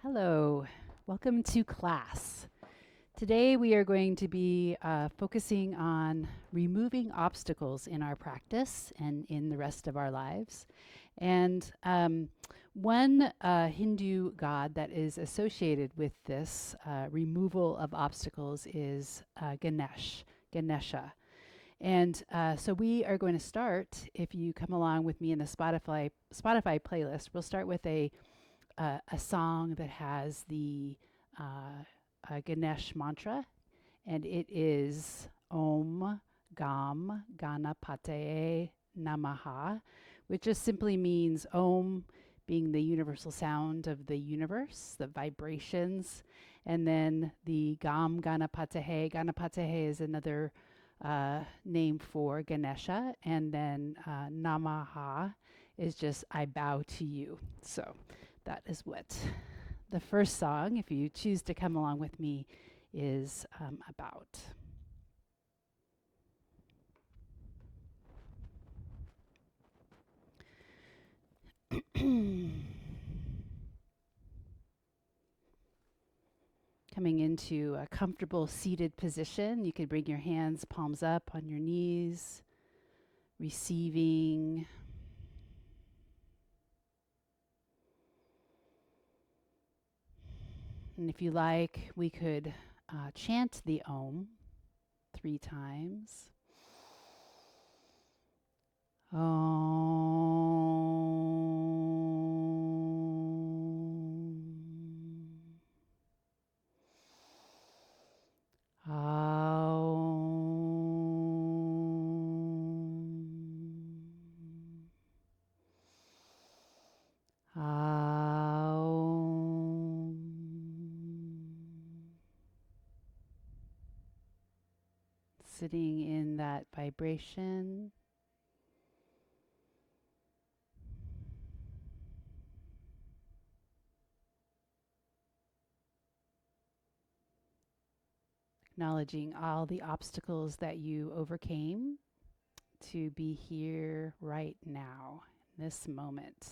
Hello, welcome to class. Today we are going to be focusing on removing obstacles in our practice and in the rest of our lives. And one Hindu god that is associated with this removal of obstacles is Ganesha. And so we are going to start. If you come along with me in the Spotify playlist, we'll start with a song that has the Ganesh mantra, and it is Om Gam Ganapataye Namaha, which just simply means Om being the universal sound of the universe, the vibrations, and then the Gam Ganapataye. Ganapataye is another name for Ganesha, and then Namaha is just I bow to you. So that is what the first song, if you choose to come along with me, is about. Coming into a comfortable seated position, you can bring your hands palms up on your knees, receiving. And if you like, we could chant the Om 3 times. Om. Aum. Aum. Sitting in that vibration. Acknowledging all the obstacles that you overcame to be here right now, in this moment.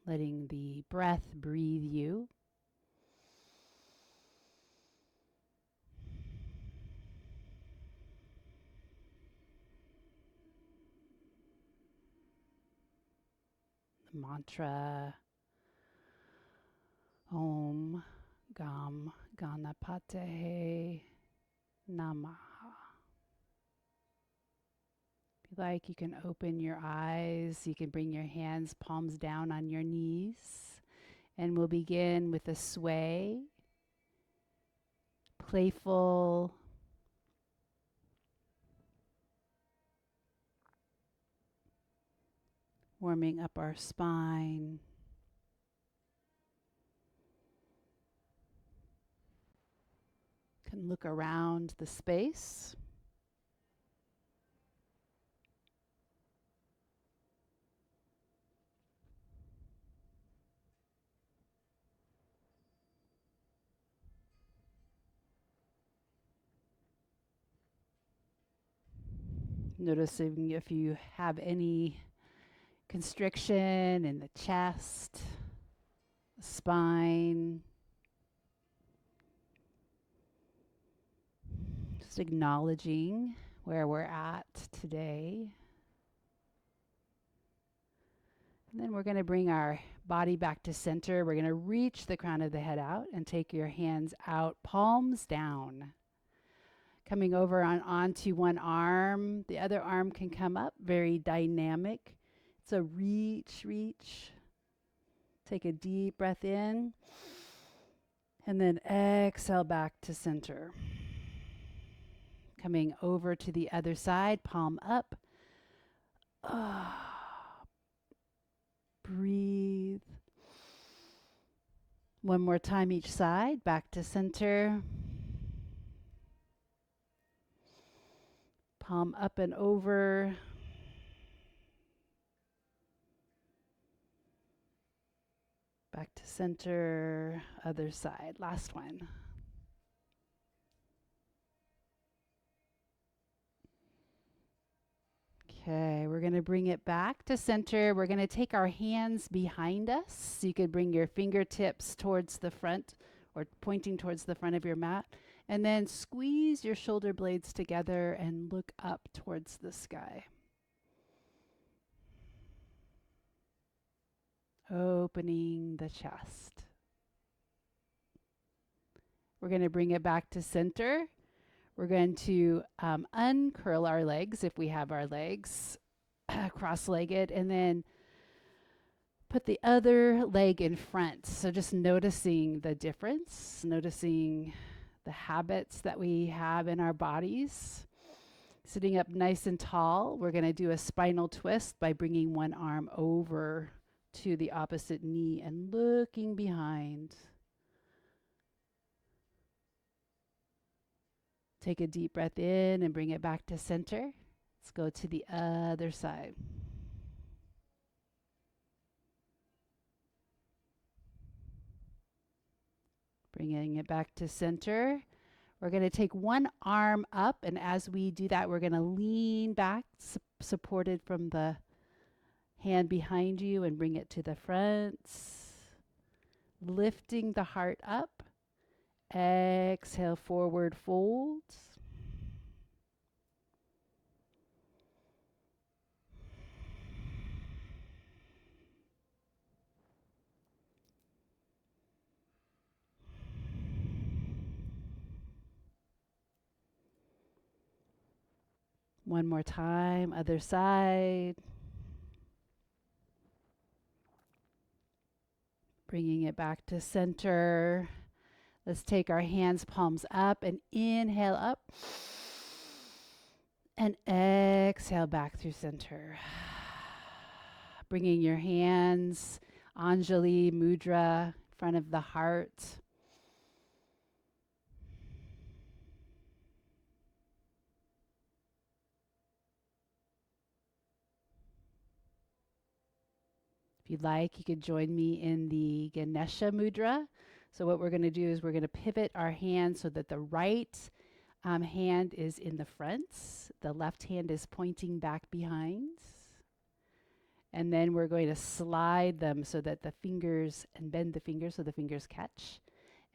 Letting the breath breathe you. The mantra Om Gam Ganapataye Namaha. If you like, you can open your eyes. You can bring your hands, palms down on your knees. And we'll begin with a sway, playful, warming up our spine. Can look around the space. Noticing if you have any constriction in the chest, spine. Just acknowledging where we're at today. And then we're going to bring our body back to center. We're going to reach the crown of the head out and take your hands out, palms down. Coming over onto one arm. The other arm can come up, very dynamic. It's a reach. Take a deep breath in. And then exhale back to center. Coming over to the other side, palm up. Breathe. One more time each side, back to center. Palm up and over. Back to center, other side. Last one. Okay, we're going to bring it back to center. We're going to take our hands behind us. So you could bring your fingertips towards the front or pointing towards the front of your mat. And then squeeze your shoulder blades together and look up towards the sky. Opening the chest. We're going to bring it back to center. We're going to uncurl our legs if we have our legs cross-legged, and then put the other leg in front. So just noticing the difference, noticing the habits that we have in our bodies. Sitting up nice and tall, we're going to do a spinal twist by bringing one arm over to the opposite knee and looking behind. Take a deep breath in and bring it back to center. Let's go to the other side. Bringing it back to center. We're going to take one arm up, and as we do that, we're going to lean back, supported from the hand behind you, and bring it to the front. Lifting the heart up. Exhale, forward fold. One more time, other side. Bringing it back to center. Let's take our hands, palms up, and inhale up. And exhale back through center. Bringing your hands, Anjali Mudra, in front of the heart. If you'd like, you could join me in the Ganesha Mudra. So what we're going to do is we're going to pivot our hands so that the right hand is in the front. The left hand is pointing back behind. And then we're going to slide them so that the fingers, and bend the fingers so the fingers catch.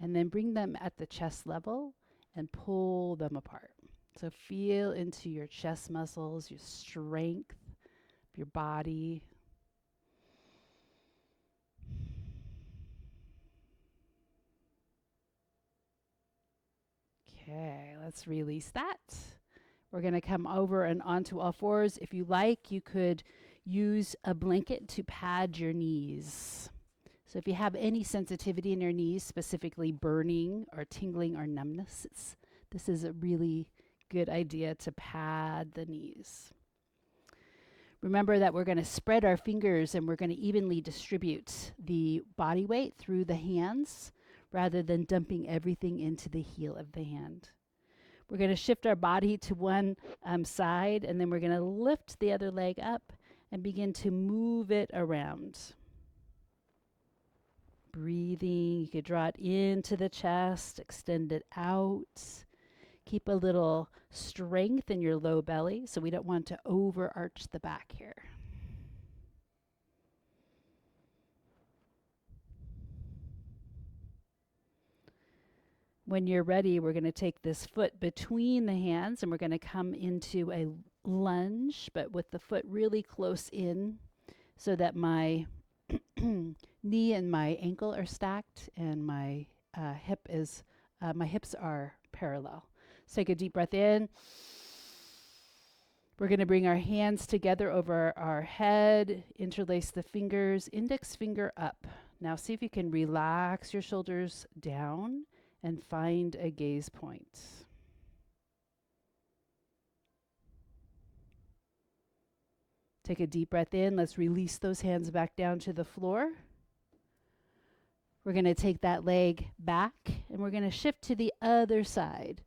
And then bring them at the chest level and pull them apart. So feel into your chest muscles, your strength, your body. Okay, let's release that. We're going to come over and onto all fours. If you like, you could use a blanket to pad your knees. So if you have any sensitivity in your knees, specifically burning or tingling or numbness, this is a really good idea to pad the knees. Remember that we're going to spread our fingers and we're going to evenly distribute the body weight through the hands rather than dumping everything into the heel of the hand. We're going to shift our body to one side, and then we're going to lift the other leg up and begin to move it around. Breathing, you could draw it into the chest, extend it out. Keep a little strength in your low belly, so we don't want to overarch the back here. When you're ready, we're going to take this foot between the hands and we're going to come into a lunge, but with the foot really close in so that my knee and my ankle are stacked and my my hips are parallel. So take a deep breath in. We're going to bring our hands together over our head, interlace the fingers, index finger up. Now see if you can relax your shoulders down and find a gaze point. Take a deep breath in. Let's release those hands back down to the floor. We're going to take that leg back and we're going to shift to the other side.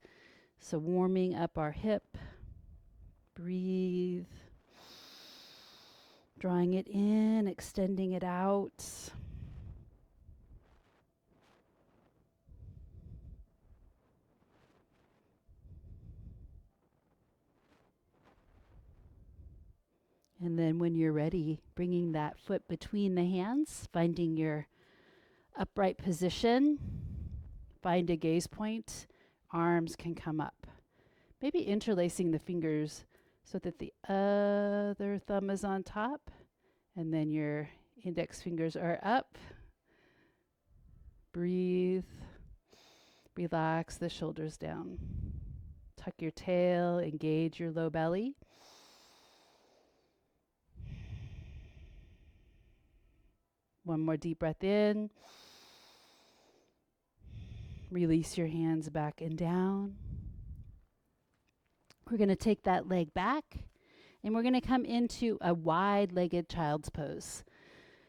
So warming up our hip. Breathe. Drawing it in, extending it out. And then when you're ready, bringing that foot between the hands, finding your upright position, find a gaze point, arms can come up. Maybe interlacing the fingers so that the other thumb is on top and then your index fingers are up. Breathe. Relax the shoulders down. Tuck your tail, engage your low belly. One more deep breath in. Release your hands back and down. We're going to take that leg back and we're going to come into a wide-legged child's pose.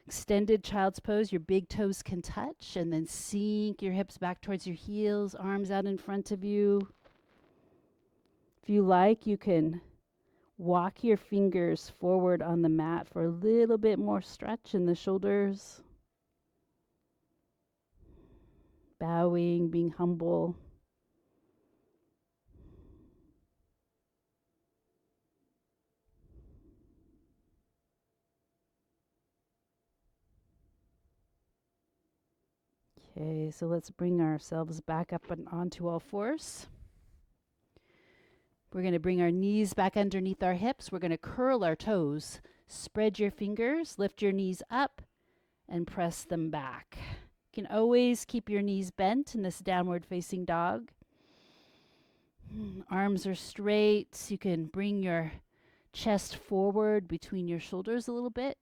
Extended child's pose, your big toes can touch, and then sink your hips back towards your heels, arms out in front of you. If you like, you can walk your fingers forward on the mat for a little bit more stretch in the shoulders. Bowing, being humble. Okay, so let's bring ourselves back up and onto all fours. We're going to bring our knees back underneath our hips. We're going to curl our toes. Spread your fingers, lift your knees up, and press them back. You can always keep your knees bent in this downward facing dog. Arms are straight. You can bring your chest forward between your shoulders a little bit.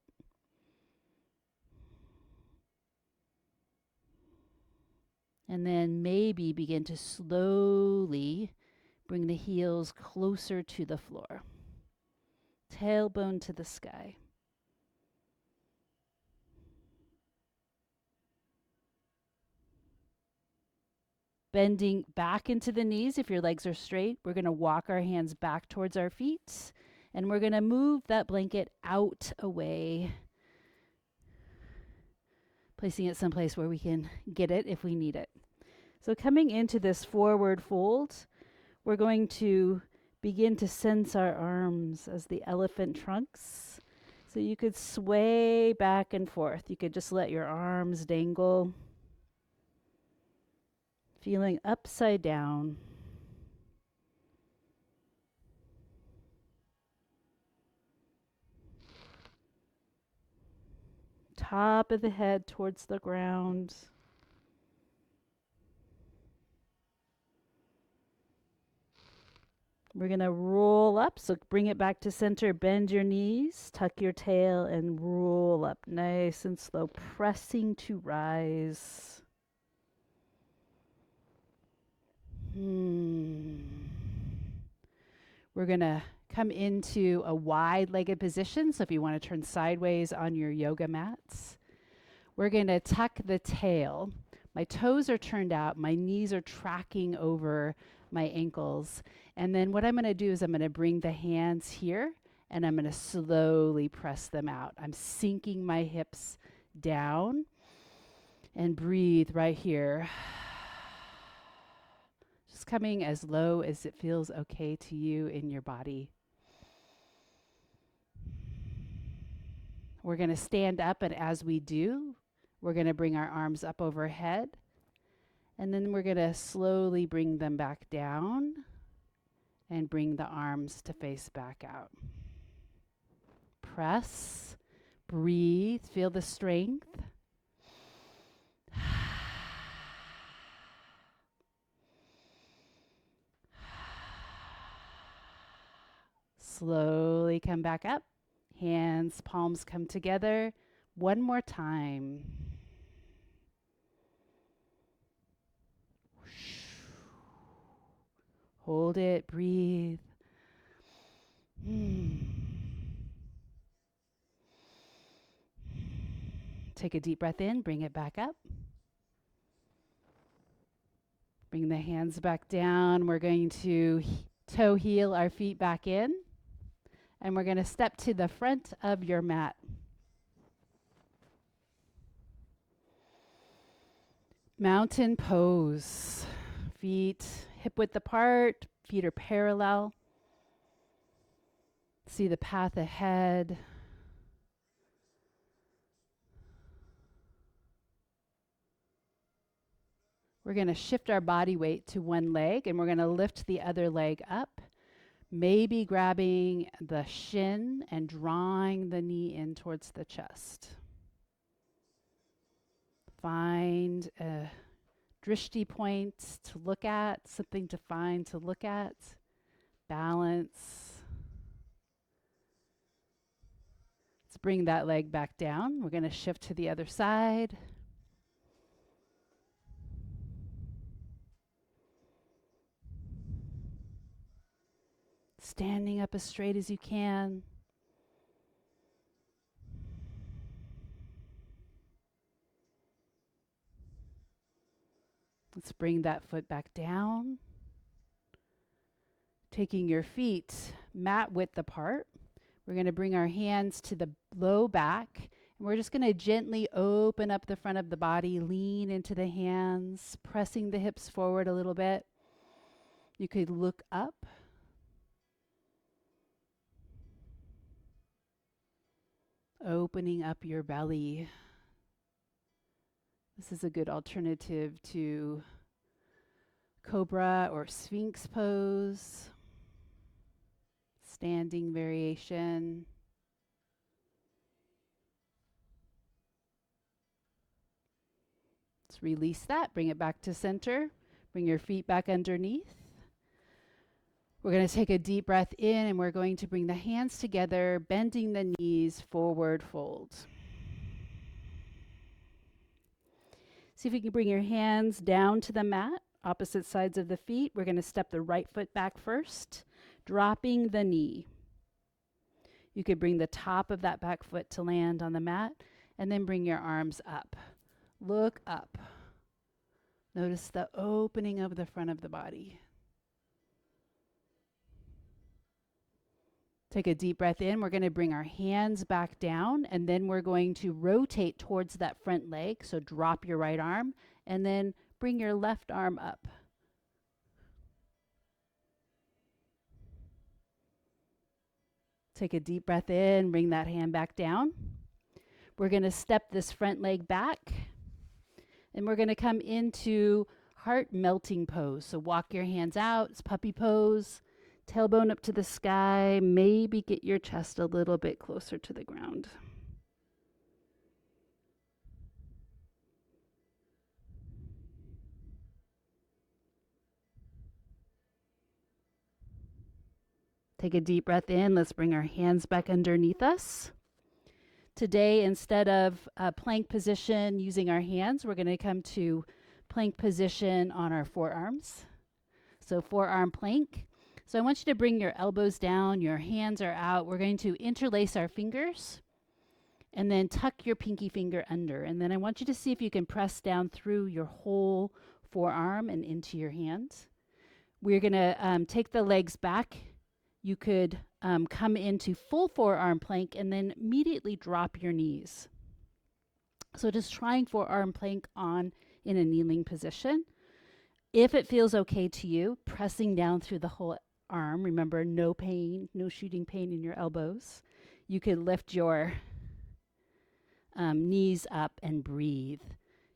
And then maybe begin to slowly bring the heels closer to the floor. Tailbone to the sky. Bending back into the knees if your legs are straight. We're going to walk our hands back towards our feet. And we're going to move that blanket out away. Placing it someplace where we can get it if we need it. So coming into this forward fold, we're going to begin to sense our arms as the elephant trunks. So you could sway back and forth. You could just let your arms dangle. Feeling upside down. Top of the head towards the ground. We're going to roll up, so bring it back to center, bend your knees, tuck your tail, and roll up nice and slow, pressing to rise. We're going to come into a wide-legged position, so if you want to turn sideways on your yoga mats, we're going to tuck the tail. My toes are turned out, my knees are tracking over my ankles. And then what I'm going to do is I'm going to bring the hands here and I'm going to slowly press them out. I'm sinking my hips down and breathe right here. Just coming as low as it feels okay to you in your body. We're going to stand up, and as we do, we're going to bring our arms up overhead. And then we're going to slowly bring them back down and bring the arms to face back out. Press, breathe, feel the strength. Slowly come back up. Hands, palms come together. One more time. Hold it, breathe. Take a deep breath in, bring it back up. Bring the hands back down. We're going to toe heel our feet back in. And we're going to step to the front of your mat. Mountain pose. Feet hip width apart, feet are parallel. See the path ahead. We're going to shift our body weight to one leg and we're going to lift the other leg up, maybe grabbing the shin and drawing the knee in towards the chest. Find a drishti point to look at, something to find to look at. Balance. Let's bring that leg back down. We're going to shift to the other side. Standing up as straight as you can. Let's bring that foot back down. Taking your feet mat width apart. We're going to bring our hands to the low back. And we're just going to gently open up the front of the body, lean into the hands, pressing the hips forward a little bit. You could look up. Opening up your belly. This is a good alternative to cobra or sphinx pose. Standing variation. Let's release that. Bring it back to center. Bring your feet back underneath. We're going to take a deep breath in and we're going to bring the hands together, bending the knees, forward fold. See if you can bring your hands down to the mat, opposite sides of the feet. We're going to step the right foot back first, dropping the knee. You could bring the top of that back foot to land on the mat and then bring your arms up. Look up. Notice the opening of the front of the body. Take a deep breath in. We're going to bring our hands back down and then we're going to rotate towards that front leg. So drop your right arm and then bring your left arm up. Take a deep breath in, bring that hand back down. We're going to step this front leg back and we're going to come into heart melting pose. So walk your hands out, it's puppy pose. Tailbone up to the sky, maybe get your chest a little bit closer to the ground. Take a deep breath in. Let's bring our hands back underneath us. Today, instead of plank position using our hands, we're going to come to plank position on our forearms. So forearm plank. So I want you to bring your elbows down, your hands are out. We're going to interlace our fingers and then tuck your pinky finger under. And then I want you to see if you can press down through your whole forearm and into your hands. We're going to take the legs back. You could come into full forearm plank and then immediately drop your knees. So just trying forearm plank on in a kneeling position. If it feels okay to you, pressing down through the whole arm. Remember, no pain, no shooting pain in your elbows. You could lift your knees up and breathe.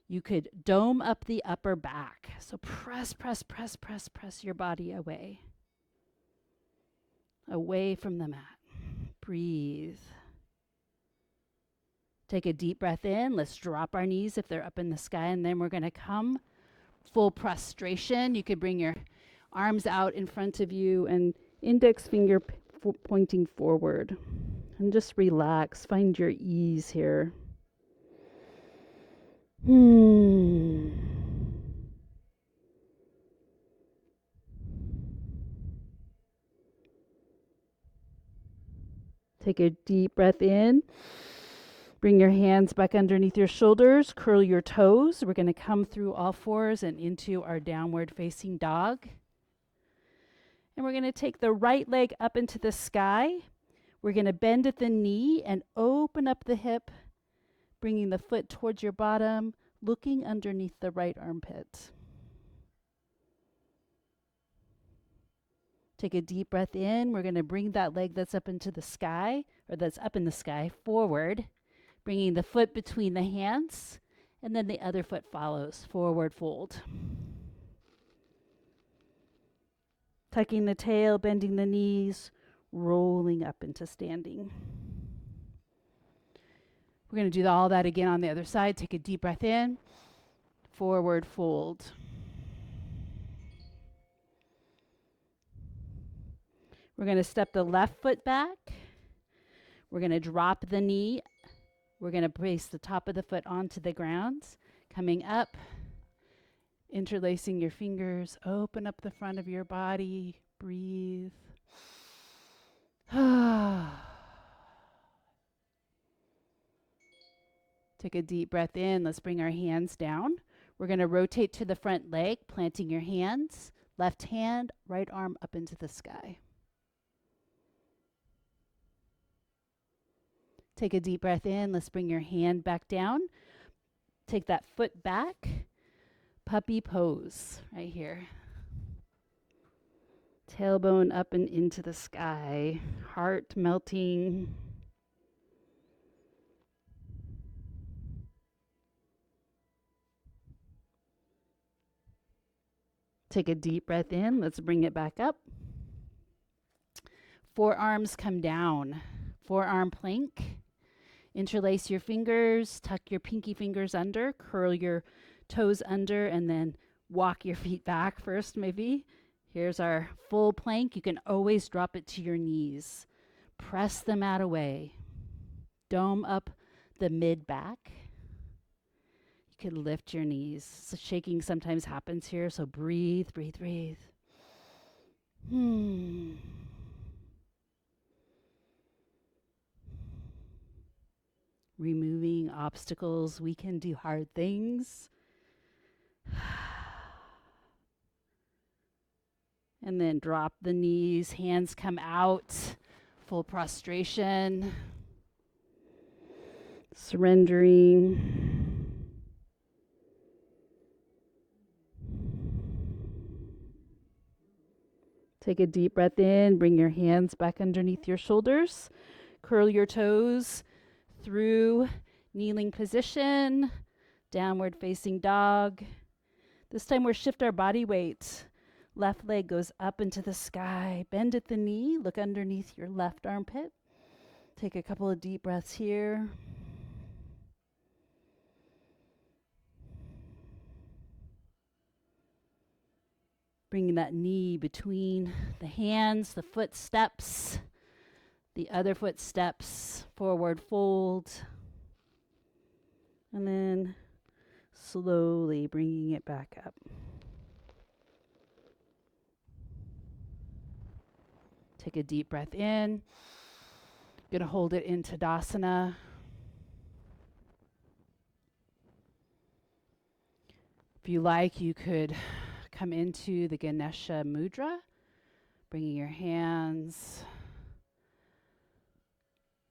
You could dome up the upper back. So press your body away. Away from the mat. Breathe. Take a deep breath in. Let's drop our knees if they're up in the sky, and then we're going to come full prostration. You could bring your arms out in front of you and index finger pointing forward. And just relax. Find your ease here. Take a deep breath in. Bring your hands back underneath your shoulders. Curl your toes. We're going to come through all fours and into our downward facing dog. And we're going to take the right leg up into the sky. We're going to bend at the knee and open up the hip, bringing the foot towards your bottom, looking underneath the right armpit. Take a deep breath in. We're going to bring that leg that's up into the sky, or that's up in the sky, forward, bringing the foot between the hands, and then the other foot follows, forward fold. Tucking the tail, bending the knees, rolling up into standing. We're going to do all that again on the other side. Take a deep breath in, forward fold. We're going to step the left foot back. We're going to drop the knee. We're going to place the top of the foot onto the ground. Coming up, interlacing your fingers. Open up the front of your body. Breathe. Take a deep breath in. Let's bring our hands down. We're going to rotate to the front leg, planting your hands. Left hand, right arm up into the sky. Take a deep breath in. Let's bring your hand back down. Take that foot back. Puppy pose right here. Tailbone up and into the sky. Heart melting. Take a deep breath in. Let's bring it back up. Forearms come down. Forearm plank. Interlace your fingers. Tuck your pinky fingers under. Curl your toes under and then walk your feet back first maybe. Here's our full plank. You can always drop it to your knees. Press the mat away. Dome up the mid back. You can lift your knees. So shaking sometimes happens here, so breathe, breathe, breathe. Removing obstacles. We can do hard things. And then drop the knees, hands come out, full prostration. Surrendering. Take a deep breath in, bring your hands back underneath your shoulders. Curl your toes through kneeling position, downward facing dog. This time we'll shift our body weight. Left leg goes up into the sky. Bend at the knee. Look underneath your left armpit. Take a couple of deep breaths here. Bringing that knee between the hands, the footsteps, the other footsteps, forward fold. And then slowly bringing it back up. Take a deep breath in. Gonna hold it in Tadasana. If you like, you could come into the Ganesha mudra, bringing your hands,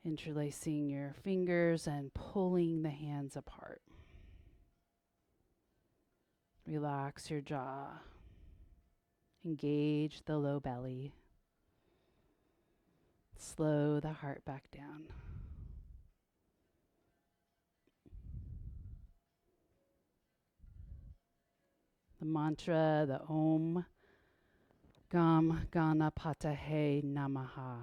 interlacing your fingers and pulling the hands apart. Relax your jaw. Engage the low belly. Slow the heart back down. The mantra, the Om Gam Ganapatahe Namaha.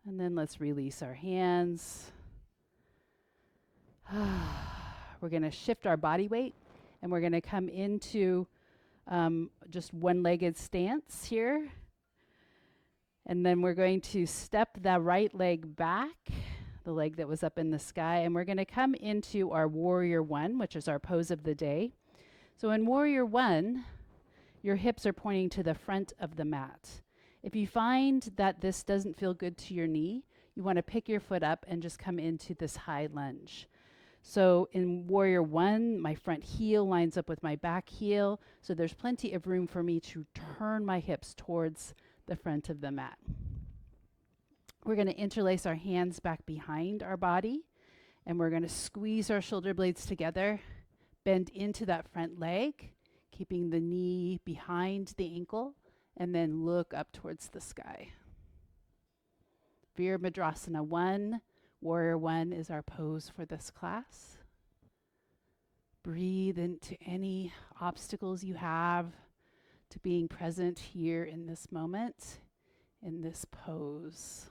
And then let's release our hands. We're going to shift our body weight and we're going to come into just one-legged stance here. And then we're going to step the right leg back, the leg that was up in the sky, and we're going to come into our Warrior One, which is our pose of the day. So in Warrior One, your hips are pointing to the front of the mat. If you find that this doesn't feel good to your knee, you want to pick your foot up and just come into this high lunge. So in Warrior One, my front heel lines up with my back heel, so there's plenty of room for me to turn my hips towards the front of the mat. We're going to interlace our hands back behind our body, and we're going to squeeze our shoulder blades together, bend into that front leg, keeping the knee behind the ankle, and then look up towards the sky. Virabhadrasana 1, Warrior 1 is our pose for this class. Breathe into any obstacles you have to being present here in this moment, in this pose.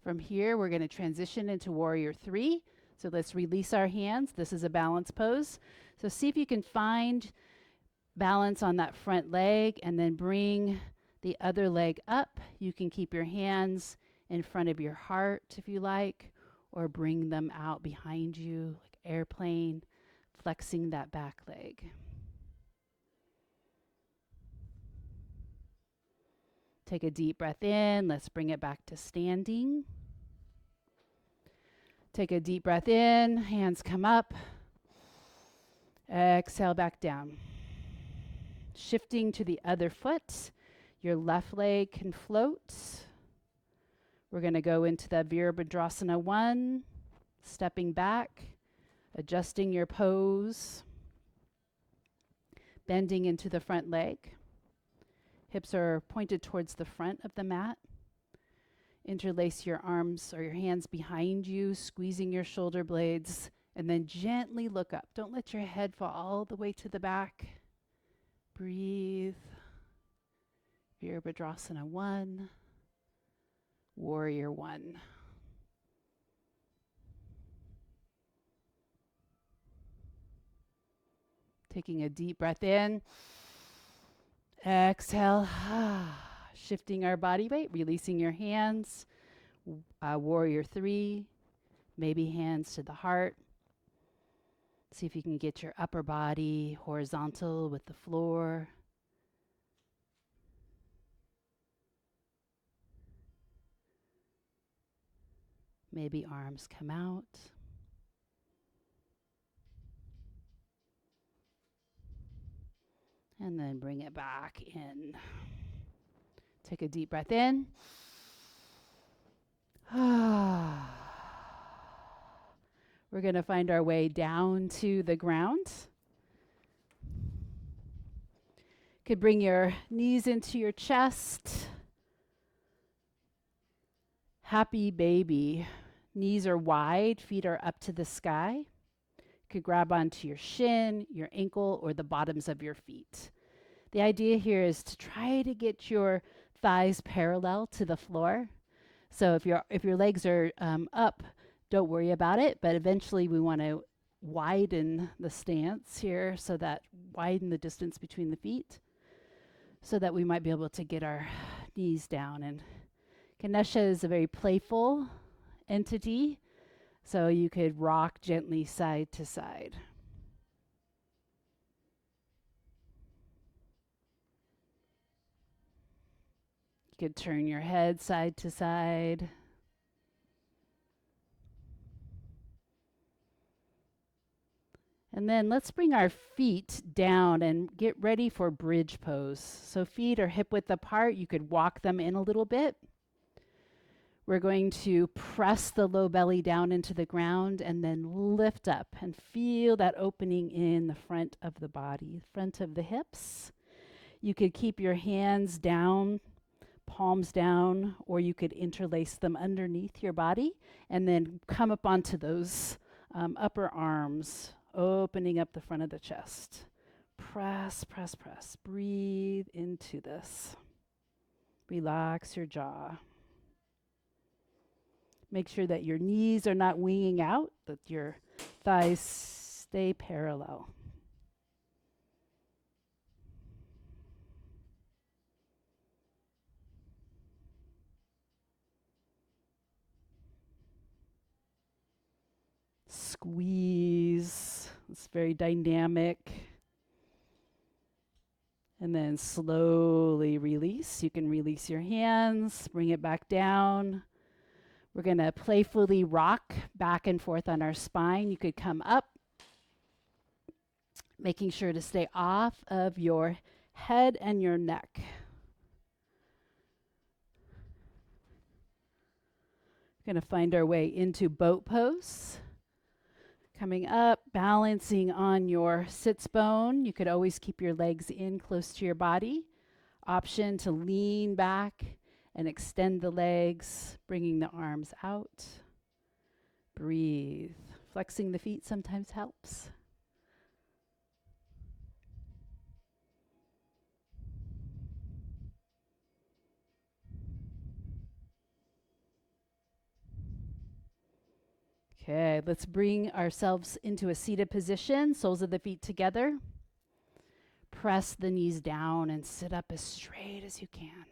From here, we're going to transition into Warrior 3. So let's release our hands. This is a balance pose. So see if you can find balance on that front leg and then bring the other leg up. You can keep your hands in front of your heart if you like, or bring them out behind you like airplane, flexing that back leg. Take a deep breath in. Let's bring it back to standing. Take a deep breath in. Hands come up. Exhale back down. Shifting to the other foot. Your left leg can float. We're going to go into the Virabhadrasana 1. Stepping back. Adjusting your pose. Bending into the front leg. Hips are pointed towards the front of the mat. Interlace your arms or your hands behind you, squeezing your shoulder blades, and then gently look up. Don't let your head fall all the way to the back. Breathe. Virabhadrasana 1, Warrior 1. Taking a deep breath in. Exhale. Shifting our body weight, releasing your hands. Warrior 3, maybe hands to the heart. See if you can get your upper body horizontal with the floor. Maybe arms come out. And then bring it back in. Take a deep breath in. We're going to find our way down to the ground. Could bring your knees into your chest. Happy baby. Knees are wide, feet are up to the sky. Could grab onto your shin, your ankle, or the bottoms of your feet. The idea here is to try to get your thighs parallel to the floor. So if your legs are up, don't worry about it, but eventually we want to widen the stance here, so that widen the distance between the feet, so that we might be able to get our knees down. And Ganesha is a very playful entity, so you could rock gently side to side. You could turn your head side to side. And then let's bring our feet down and get ready for bridge pose. So feet are hip width apart. You could walk them in a little bit. We're going to press the low belly down into the ground and then lift up and feel that opening in the front of the body, front of the hips. You could keep your hands down, palms down, or you could interlace them underneath your body and then come up onto those upper arms, opening up the front of the chest. Press, press, press. Breathe into this. Relax your jaw. Make sure that your knees are not winging out, that your thighs stay parallel. Squeeze. It's very dynamic. And then slowly release. You can release your hands, bring it back down. We're going to playfully rock back and forth on our spine. You could come up, making sure to stay off of your head and your neck. We're going to find our way into boat pose. Coming up, balancing on your sits bone. You could always keep your legs in close to your body. Option to lean back and extend the legs, bringing the arms out. Breathe. Flexing the feet sometimes helps. Okay, let's bring ourselves into a seated position, soles of the feet together. Press the knees down and sit up as straight as you can.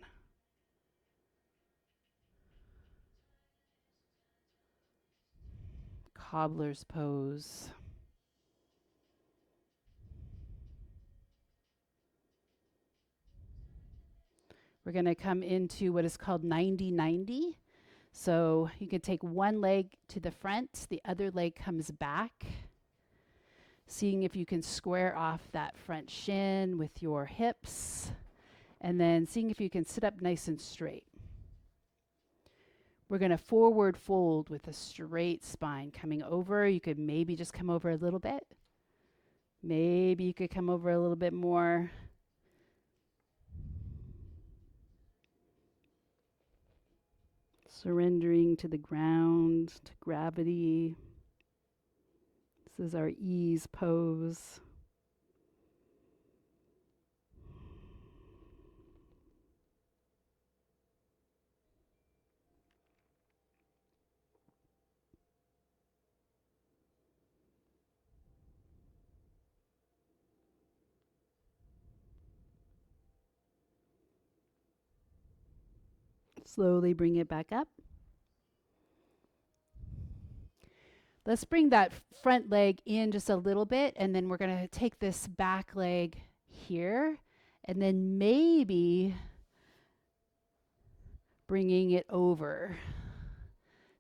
Cobbler's pose. We're going to come into what is called 90-90. So you can take one leg to the front, the other leg comes back. Seeing if you can square off that front shin with your hips. And then seeing if you can sit up nice and straight. We're going to forward fold with a straight spine coming over. You could maybe just come over a little bit. Maybe you could come over a little bit more. Surrendering to the ground, to gravity. This is our ease pose. Slowly bring it back up. Let's bring that front leg in just a little bit, and then we're going to take this back leg here, and then maybe bringing it over.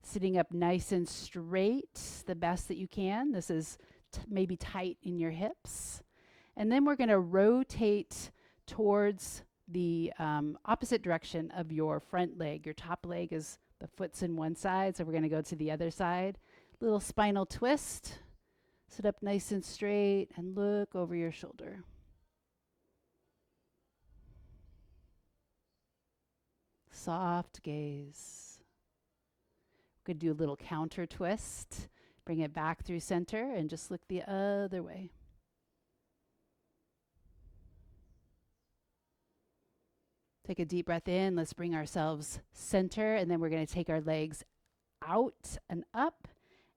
Sitting up nice and straight, the best that you can. This is maybe tight in your hips. And then we're going to rotate towards the opposite direction of your front leg. Your top leg is, the foot's in one side, so we're going to go to the other side. Little spinal twist. Sit up nice and straight and look over your shoulder. Soft gaze. We could do a little counter twist. Bring it back through center and just look the other way. Take a deep breath in. Let's bring ourselves center, and then we're going to take our legs out and up,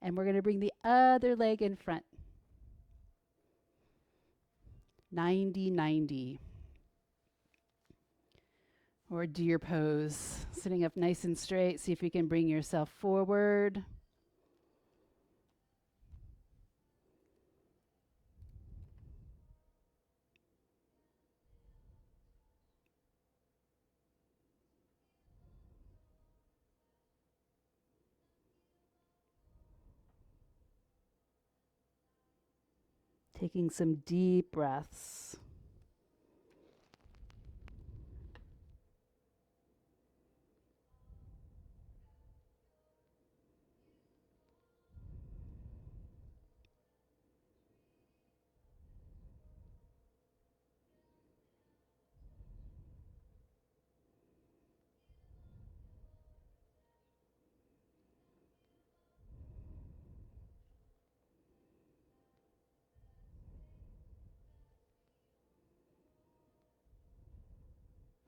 and we're going to bring the other leg in front. 90-90. Or deer pose. Sitting up nice and straight. See if you can bring yourself forward. Taking some deep breaths.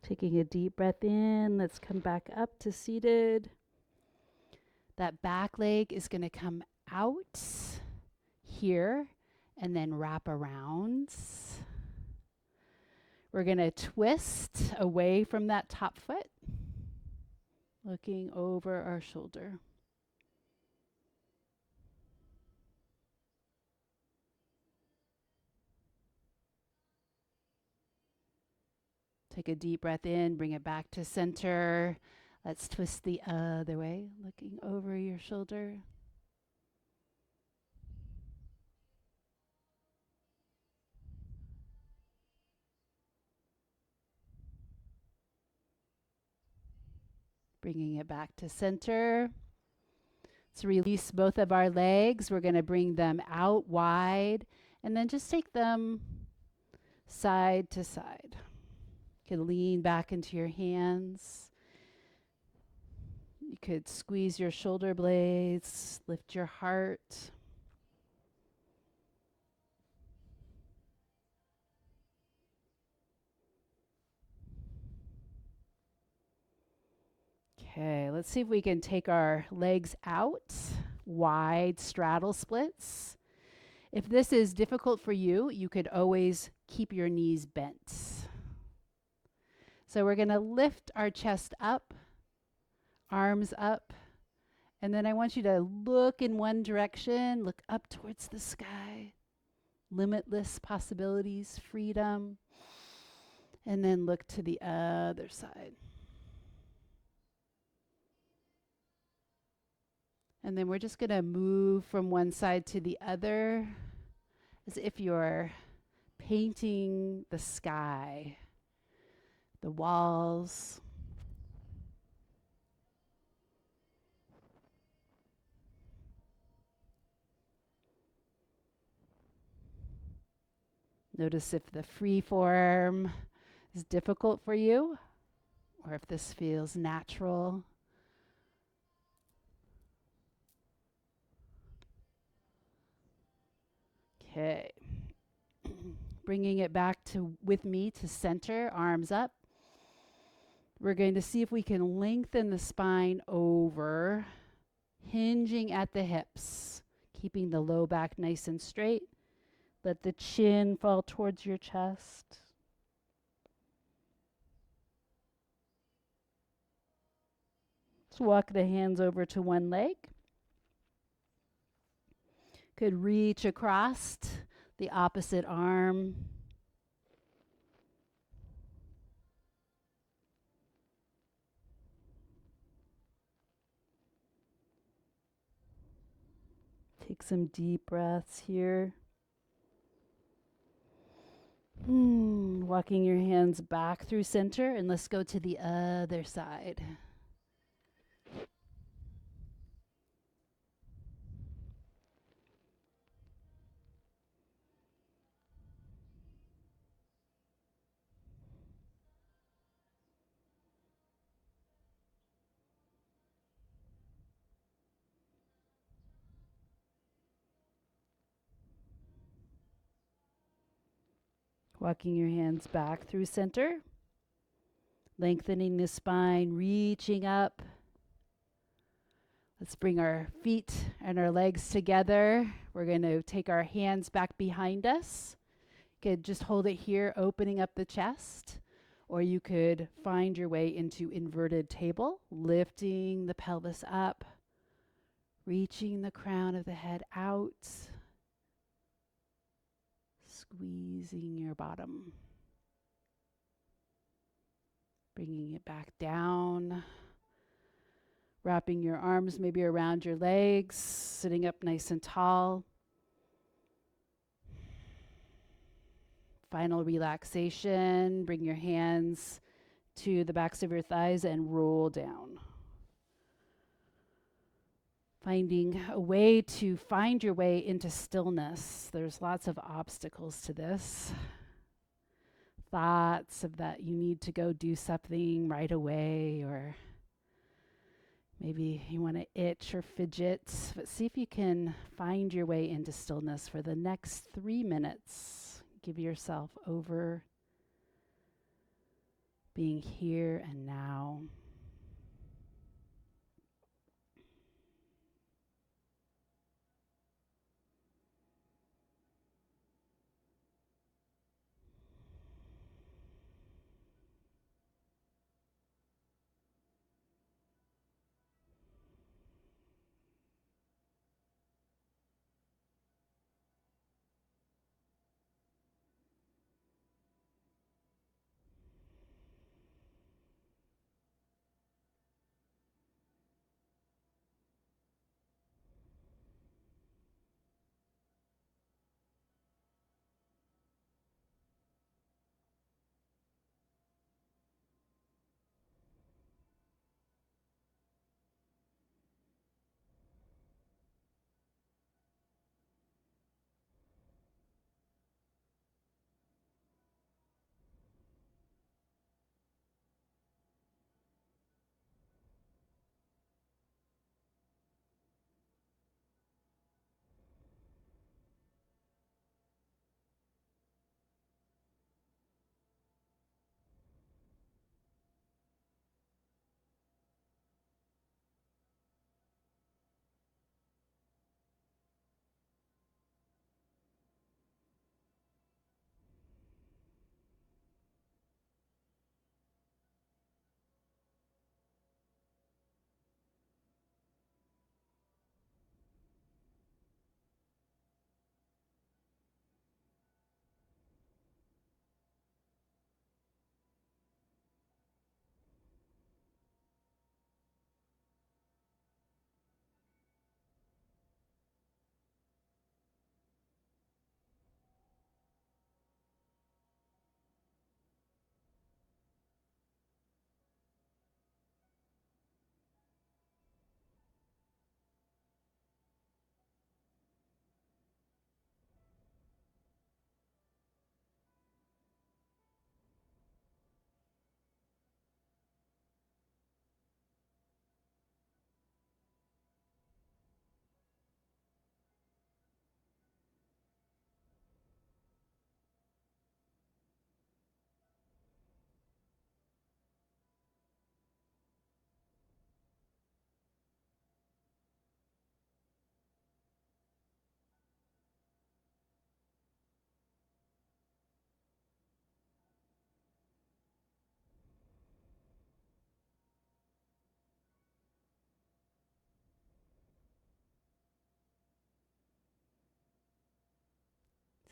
Taking a deep breath in. Let's come back up to seated. That back leg is going to come out here and then wrap around. We're going to twist away from that top foot, looking over our shoulder. Take a deep breath in, bring it back to center. Let's twist the other way, looking over your shoulder. Bringing it back to center. Let's release both of our legs. We're going to bring them out wide and then just take them side to side. You can lean back into your hands. You could squeeze your shoulder blades, lift your heart. Okay, let's see if we can take our legs out, wide straddle splits. If this is difficult for you, you could always keep your knees bent. So we're going to lift our chest up, arms up, and then I want you to look in one direction, look up towards the sky, limitless possibilities, freedom, and then look to the other side. And then we're just going to move from one side to the other as if you're painting the sky, the walls. Notice if the free form is difficult for you or if this feels natural. Okay. Bringing it back to with me to center, arms up. We're going to see if we can lengthen the spine over, hinging at the hips, keeping the low back nice and straight. Let the chin fall towards your chest. Let's walk the hands over to one leg. Could reach across the opposite arm. Take some deep breaths here. Walking your hands back through center, and let's go to the other side. Walking your hands back through center. Lengthening the spine, reaching up. Let's bring our feet and our legs together. We're going to take our hands back behind us. You could just hold it here, opening up the chest. Or you could find your way into inverted table, lifting the pelvis up, reaching the crown of the head out. Squeezing your bottom. Bringing it back down. Wrapping your arms maybe around your legs. Sitting up nice and tall. Final relaxation. Bring your hands to the backs of your thighs and roll down. Finding a way to find your way into stillness. There's lots of obstacles to this. Thoughts of that you need to go do something right away, or maybe you want to itch or fidget. But see if you can find your way into stillness for the next 3 minutes. Give yourself over being here and now.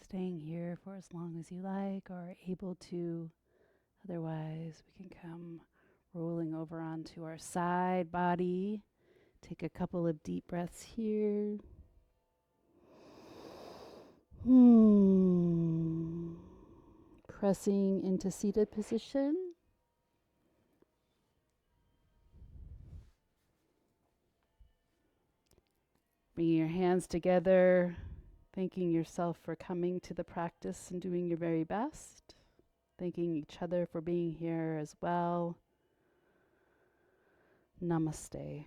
staying here for as long as you like or are able to. Otherwise, we can come rolling over onto our side body. Take a couple of deep breaths here. Pressing into seated position. Bringing your hands together, thanking yourself for coming to the practice and doing your very best. Thanking each other for being here as well. Namaste.